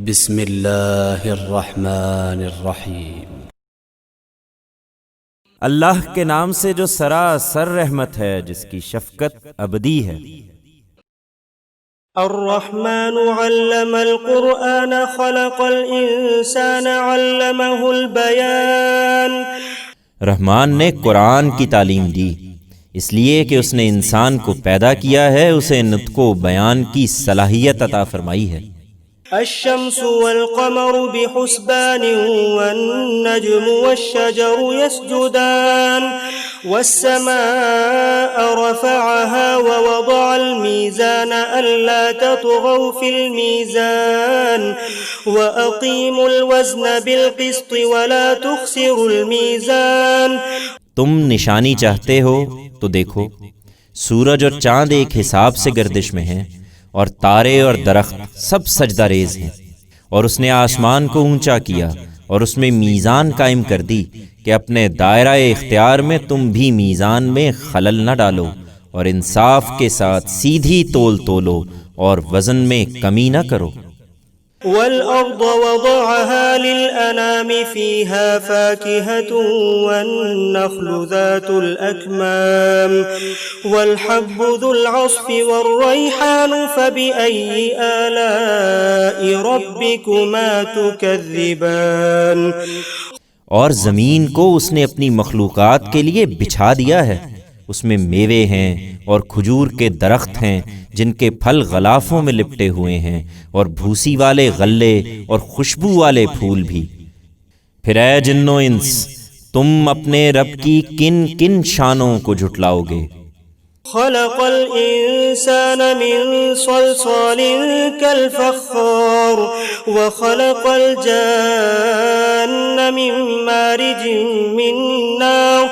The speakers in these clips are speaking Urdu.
بسم اللہ الرحمن الرحیم۔ اللہ کے نام سے جو سراسر رحمت ہے، جس کی شفقت ابدی ہے۔ الرحمن علم القرآن خلق الانسان علمہ البیان۔ رحمان نے قرآن کی تعلیم دی، اس لیے کہ اس نے انسان کو پیدا کیا ہے، اسے نطق و بیان کی صلاحیت عطا فرمائی ہے۔ الشمس والقمر بحسبان والنجم والشجر يسجدان والسماء رفعها ووضع الميزان ألا تطغوا في الميزان وأقيموا الوزن بالقسط ولا تخسروا الميزان۔ تم نشانی چاہتے ہو تو دیکھو، سورج اور چاند ایک حساب سے گردش میں ہیں، اور تارے اور درخت سب سجدہ ریز ہیں۔ اور اس نے آسمان کو اونچا کیا اور اس میں میزان قائم کر دی کہ اپنے دائرہ اختیار میں تم بھی میزان میں خلل نہ ڈالو، اور انصاف کے ساتھ سیدھی تول تولو اور وزن میں کمی نہ کرو۔ والأرض وضعها للأنام فيها فاكهة والنخل ذات الأكمام والحب ذو العصف والريحان فبأي آلاء ربكما تكذبان۔ اور زمین کو اس نے اپنی مخلوقات کے لیے بچھا دیا ہے، اس میں میوے ہیں اور کھجور کے درخت ہیں جن کے پھل غلافوں میں لپٹے ہوئے ہیں، اور بھوسی والے غلے اور خوشبو والے پھول بھی۔ پھر اے جن و انس، تم اپنے رب کی کن کن شانوں کو جھٹلاؤ گے؟ خلق الانسان من صلصال كالفخار وخلق الجان من مارج من نار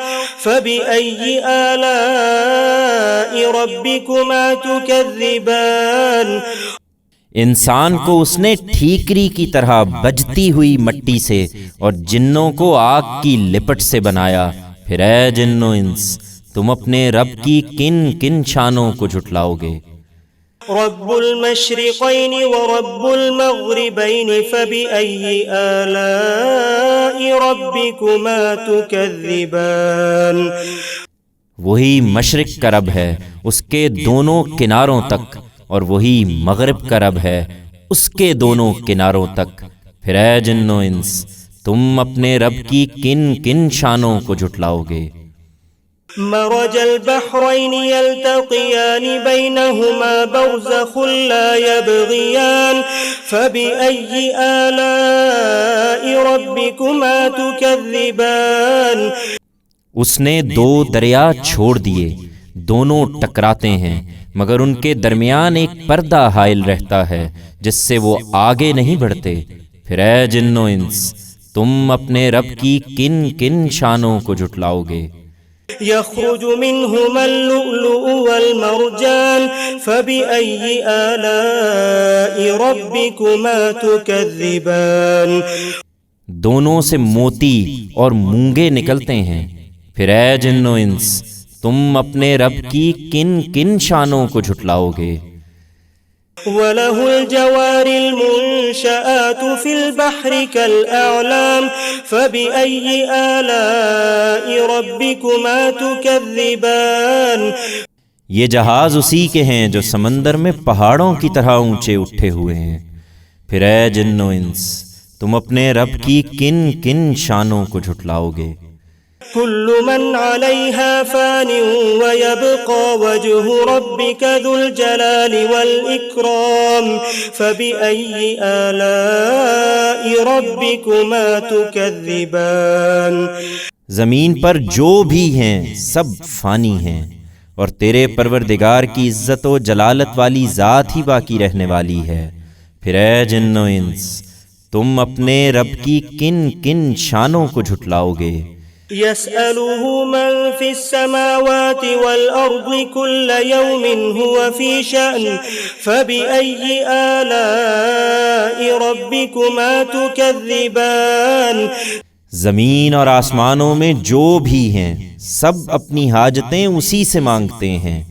فبأي آلاء ربكما تكذبان۔ انسان کو اس نے ٹھیکری کی طرح بجتی ہوئی مٹی سے اور جنوں کو آگ کی لپٹ سے بنایا۔ پھر اے جن و انس، تم اپنے رب کی کن کن شانوں کو جھٹلاؤ گے؟ رب المشرقین ورب المغربین فبأي آلاء ربكما تكذبان۔ وہی مشرق کا رب ہے، اس کے دونوں کناروں تک، اور وہی مغرب کا رب ہے، اس کے دونوں کناروں تک۔ پھر اے جن و انس، تم اپنے رب کی کن کن شانوں کو جھٹلاؤ گے؟ مرج البحرين يلتقيان بينهما برزخ لا يبغيان فبأي آلاء ربكما تكذبان۔ اس نے دو دریا چھوڑ دیے، دونوں ٹکراتے ہیں، مگر ان کے درمیان ایک پردہ حائل رہتا ہے جس سے وہ آگے نہیں بڑھتے۔ پھر اے جن و انس، تم اپنے رب کی کن کن شانوں کو جھٹلاؤ گے؟ يخرج منهما اللؤلؤ والمرجان فبأي آلاء ربكما تكذبان۔ دونوں سے موتی اور مونگے نکلتے ہیں۔ پھر اے جن و انس، تم اپنے رب کی کن کن شانوں کو جھٹلاؤ گے؟ وَلَهُ الْجَوَارِ الْمُنشَآتُ فِي الْبَحْرِ كَالْأَعْلَامِ فَبِأَيِّ آلَاءِ رَبِّكُمَا تُكَذِّبَانِ۔ یہ جہاز اسی کے ہیں جو سمندر میں پہاڑوں کی طرح اونچے اٹھے ہوئے ہیں۔ پھر اے جن و انس، تم اپنے رب کی کن کن شانوں کو جھٹلاؤ گے؟ كل من عليها فان ويبقى وجه ربك ذو الجلال والإكرام فبأي آلاء ربكما تكذبان۔ زمین پر جو بھی ہیں سب فانی ہیں، اور تیرے پروردگار کی عزت و جلالت والی ذات ہی باقی رہنے والی ہے۔ پھر اے جن و انس، تم اپنے رب کی کن کن شانوں کو جھٹلاؤ گے؟ يسأله من في السماوات والأرض كل يوم هو في شأن فبأي آلاء ربكما تكذبان۔ زمین اور آسمانوں میں جو بھی ہیں سب اپنی حاجتیں اسی سے مانگتے ہیں،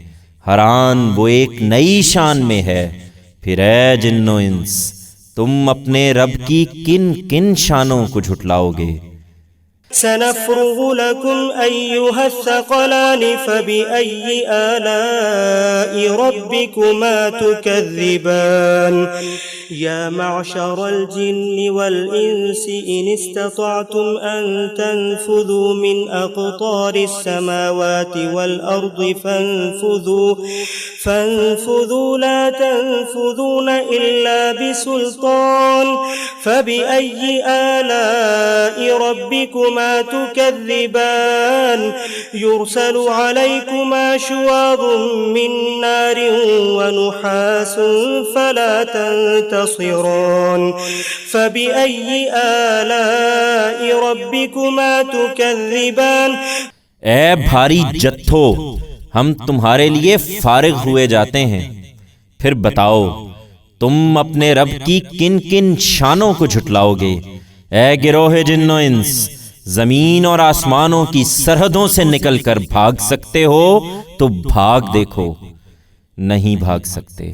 حیران وہ ایک نئی شان میں ہے۔ پھر اے جن و انس، تم اپنے رب کی کن کن شانوں کو جھٹلاؤ گے؟ سنفرغ لكم أيها الثقلان فبأي آلاء ربكما تكذبان يا معشر الجن والإنس إن استطعتم أن تنفذوا من أقطار السماوات والأرض فانفذوا لا تنفذون إلا بسلطان فبأي آلاء ربكما تكذبان يرسل عليكما شواظ من نار ونحاس فلا تنتصران فبأي آلاء ربكما تكذبان۔ اے بھاری جتھو، ہم تمہارے لیے فارغ ہوئے جاتے ہیں، پھر بتاؤ تم اپنے رب کی کن کن شانوں کو جھٹلاؤ گے؟ اے گروہ جن و انس، زمین اور آسمانوں کی سرحدوں سے نکل کر بھاگ سکتے ہو تو بھاگ دیکھو، نہیں بھاگ سکتے،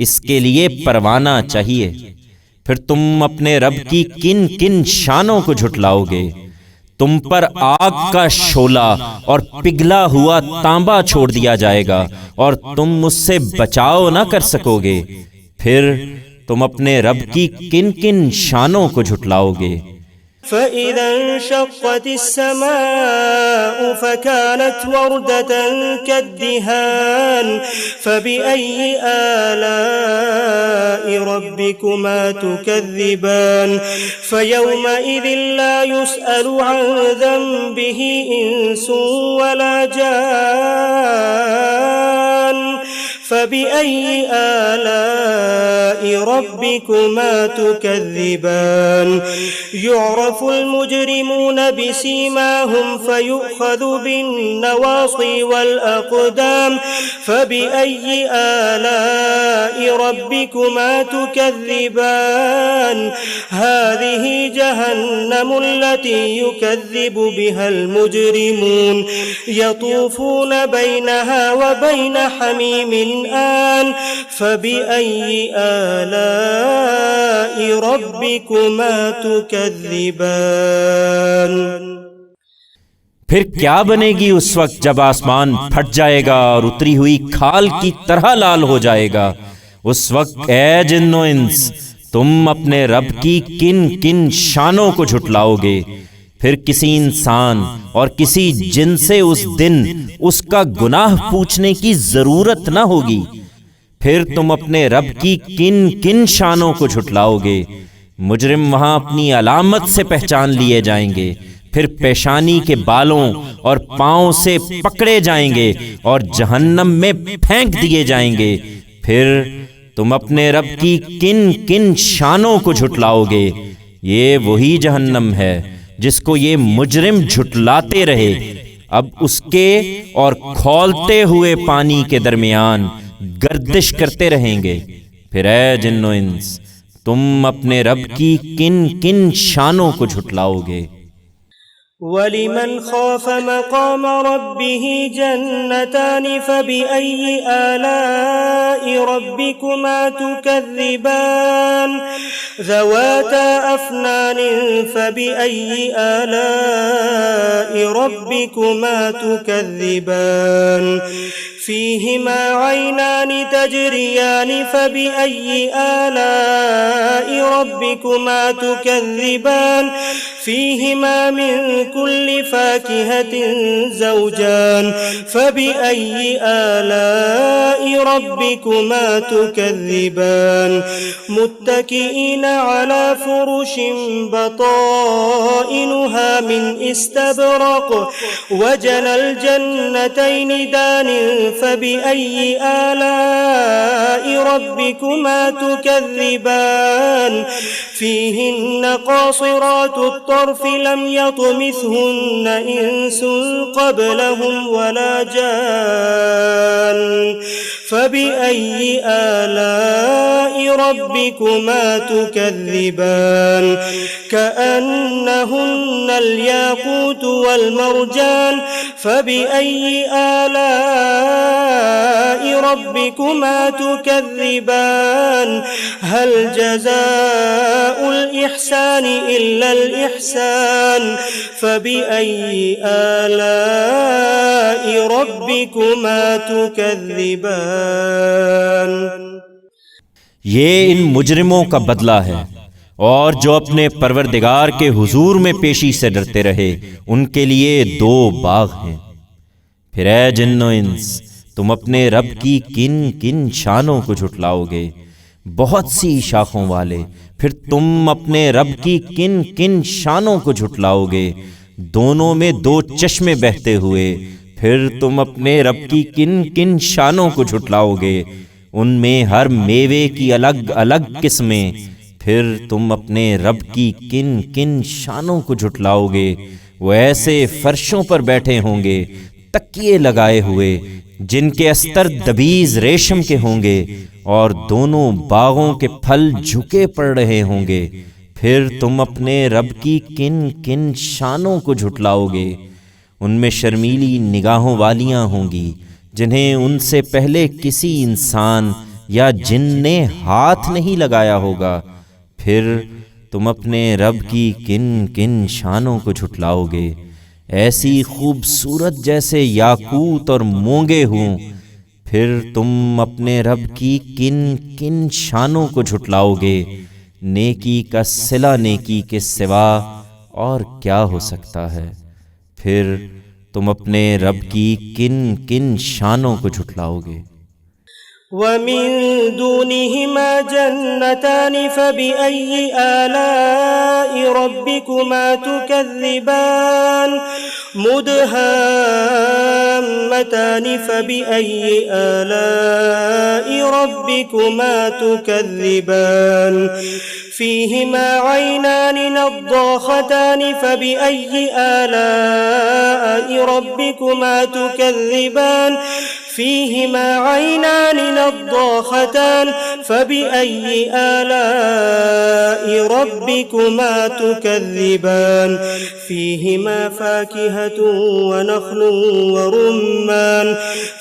اس کے لیے پروانہ چاہیے۔ پھر تم اپنے رب کی کن کن شانوں کو جھٹلاؤ گے؟ تم پر آگ کا شعلہ اور پگھلا ہوا تانبا چھوڑ دیا جائے گا اور تم اس سے بچاؤ نہ کر سکو گے۔ پھر تم اپنے رب کی کن کن شانوں کو جھٹلاؤ گے؟ فإذا انشقت السماء فكانت وردة كالدهان فبأي آلاء ربكما تكذبان فيومئذ لا يسأل عن ذنبه إنس ولا جان فبأي آلاء ربكما تكذبان يعرف المجرمون بسيماهم فيؤخذ بالنواصي والأقدام فبأي آلاء ربكما تكذبان هذه جهنم التي يكذب بها المجرمون يطوفون بينها وبين حميم آن فبأي آلاء ربكما تكذبان۔ پھر کیا بنے گی اس وقت جب آسمان پھٹ جائے گا اور اتری ہوئی کھال کی طرح لال ہو جائے گا؟ اس وقت اے جن و انس، تم اپنے رب کی کن کن شانوں کو جھٹلاؤ گے؟ پھر کسی انسان اور کسی جن سے اس دن اس کا گناہ پوچھنے کی ضرورت نہ ہوگی۔ پھر تم اپنے رب کی کن کن شانوں کو جھٹلاؤ گے؟ مجرم وہاں اپنی علامت سے پہچان لیے جائیں گے، پھر پیشانی کے بالوں اور پاؤں سے پکڑے جائیں گے اور جہنم میں پھینک دیے جائیں گے۔ پھر تم اپنے رب کی کن کن شانوں کو جھٹلاؤ گے؟ یہ وہی جہنم ہے جس کو یہ مجرم جھٹلاتے رہے، اب اس کے اور کھولتے ہوئے پانی کے درمیان گردش کرتے رہیں گے۔ پھر اے جن و انس، تم اپنے رب کی کن کن شانوں کو جھٹلاؤ گے؟ وَلِمَنْ خَافَ مَقَامَ رَبِّهِ جَنَّتَانِ فَبِأَيِّ آلَاءِ رَبِّكُمَا تُكَذِّبَانِ ذَوَاتَا أَفْنَانٍ فَبِأَيِّ آلَاءِ رَبِّكُمَا تُكَذِّبَانِ فِيهِمَا عَيْنَانِ تَجْرِيَانِ فَبِأَيِّ آلَاءِ رَبِّكُمَا تُكَذِّبَانِ فِيهِمَا مِن كُلِّ فَاكِهَةٍ زَوْجَانِ فَبِأَيِّ آلَاءِ رَبِّكُمَا تُكَذِّبَانِ مُتَّكِئِينَ عَلَى فُرُشٍ بَطَائِنُهَا مِنْ إِسْتَبْرَقٍ وَجَنَى الْجَنَّتَيْنِ دَانٍ فَبِأَيِّ آلَاءِ رَبِّكُمَا تُكَذِّبَانِ فِيهِنَّ قَاصِرَاتُ الطَّرْفِ لَمْ يَطْمِثْهُنَّ إِنسٌ قَبْلَهُمْ وَلَا جَانٌّ فَبِأَيِّ آلَاءِ رَبِّكُمَا تُكَذِّبَانِ كَأَنَّهُنَّ الْيَاقُوتُ وَالْمَرْجَانُ فَبِأَيِّ آلَاءِ رَبِّكُمَا تُكَذِّبَانِ هل جزاء الإحسان إلا الإحسان فبأي آلاء ربكما تكذبان. یہ ان مجرموں کا بدلہ ہے، اور جو اپنے پروردگار کے حضور میں پیشی سے ڈرتے رہے ان کے لیے 2 باغ ہیں. پھر اے جن و انس، تم اپنے رب کی کن کن شانوں کو جھٹلاؤ گے، بہت سی شاخوں والے. پھر تم اپنے رب کی کن کن شانوں کو جھٹلاؤ گے، دونوں میں 2 چشمے بہتے ہوئے. پھر تم اپنے رب کی کن کن شانوں کو جھٹلاؤ گے، ان میں ہر میوے کی الگ الگ قسمیں. پھر تم اپنے رب کی کن کن شانوں کو جھٹلاؤ گے، وہ ایسے فرشوں پر بیٹھے ہوں گے تکیے لگائے ہوئے، جن کے استر دبیز ریشم کے ہوں گے، اور دونوں باغوں کے پھل جھکے پڑ رہے ہوں گے. پھر تم اپنے رب کی کن کن شانوں کو جھٹلاؤ گے، ان میں شرمیلی نگاہوں والیاں ہوں گی جنہیں ان سے پہلے کسی انسان یا جن نے ہاتھ نہیں لگایا ہوگا. پھر تم اپنے رب کی کن کن شانوں کو جھٹلاؤ گے، ایسی خوبصورت جیسے یاقوت اور مونگے ہوں. پھر تم اپنے رب کی کن کن شانوں کو جھٹلاؤ گے، نیکی کا صلہ نیکی کے سوا اور کیا ہو سکتا ہے. پھر تم اپنے رب کی کن کن شانوں کو جھٹلاؤ گے. ومن دونهما جنتان فبأي آلاء ربكما تكذبان مدهامتان فبأي آلاء ربكما تكذبان فيهما عينان نضاختان فبأي آلاء ربكما تكذبان فيهما عينان نضاختان فبأي آلاء ربكما تكذبان فيهما فاكهة ونخل ورمان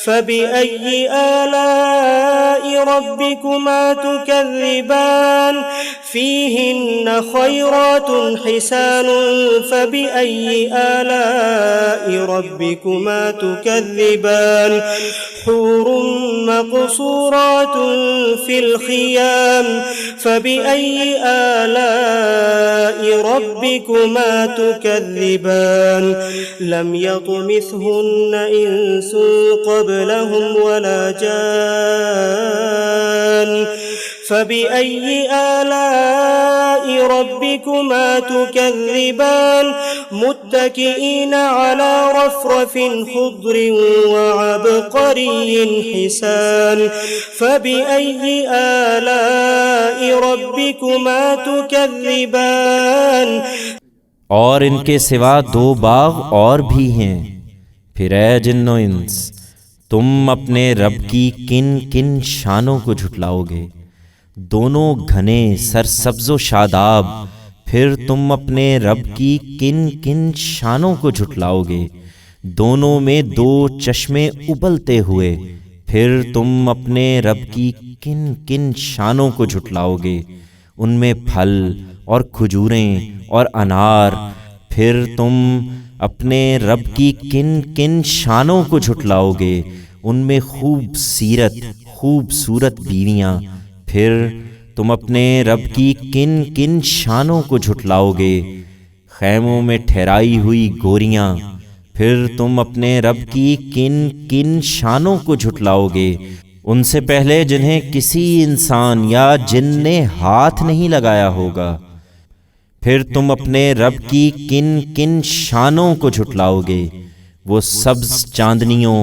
فبأي آلاء ربكما تكذبان فيهن خيرات حسان فبأي آلاء ربكما تكذبان حور مقصورات في الخيام فبأي آلاء ربكما تكذبان لم يطمثهن إنس قبلهم ولا جان فبأي آلاء ربكما تكذبان متكئين على رفرف خضر وعبقري حسان فبأي آلاء ربكما تكذبان. اور ان کے سوا 2 باغ اور بھی ہیں. پھر اے جن و انس، تم اپنے رب کی کن کن شانوں کو جھٹلاؤ گے، دونوں گھنے سرسبز و شاداب. پھر تم اپنے رب کی کن کن شانوں کو جھٹلاؤ گے، دونوں میں 2 چشمے ابلتے ہوئے. پھر تم اپنے رب کی کن کن شانوں کو جھٹلاؤ گے، ان میں پھل اور کھجوریں اور انار. پھر تم اپنے رب کی کن کن شانوں کو جھٹلاؤ گے، ان میں خوبصورت بیویاں. پھر تم اپنے رب کی کن کن شانوں کو جھٹلاؤ گے، خیموں میں ٹھہرائی ہوئی گوریاں. پھر تم اپنے رب کی کن کن شانوں کو جھٹلاؤ گے، ان سے پہلے جنہیں کسی انسان یا جن نے ہاتھ نہیں لگایا ہوگا. پھر تم اپنے رب کی کن کن شانوں کو جھٹلاؤ گے، وہ سبز چاندنیوں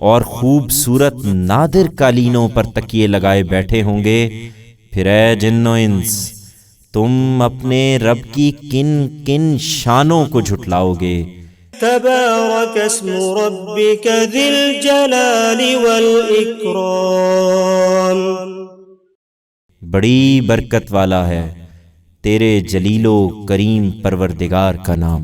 اور خوبصورت نادر قالینوں پر تکیے لگائے بیٹھے ہوں گے. پھر اے جن و انس، تم اپنے رب کی کن کن شانوں کو جھٹلاؤ گے. تبارك اسم ربك ذي الجلال والإكرام. بڑی برکت والا ہے تیرے جلیل و کریم پروردگار کا نام.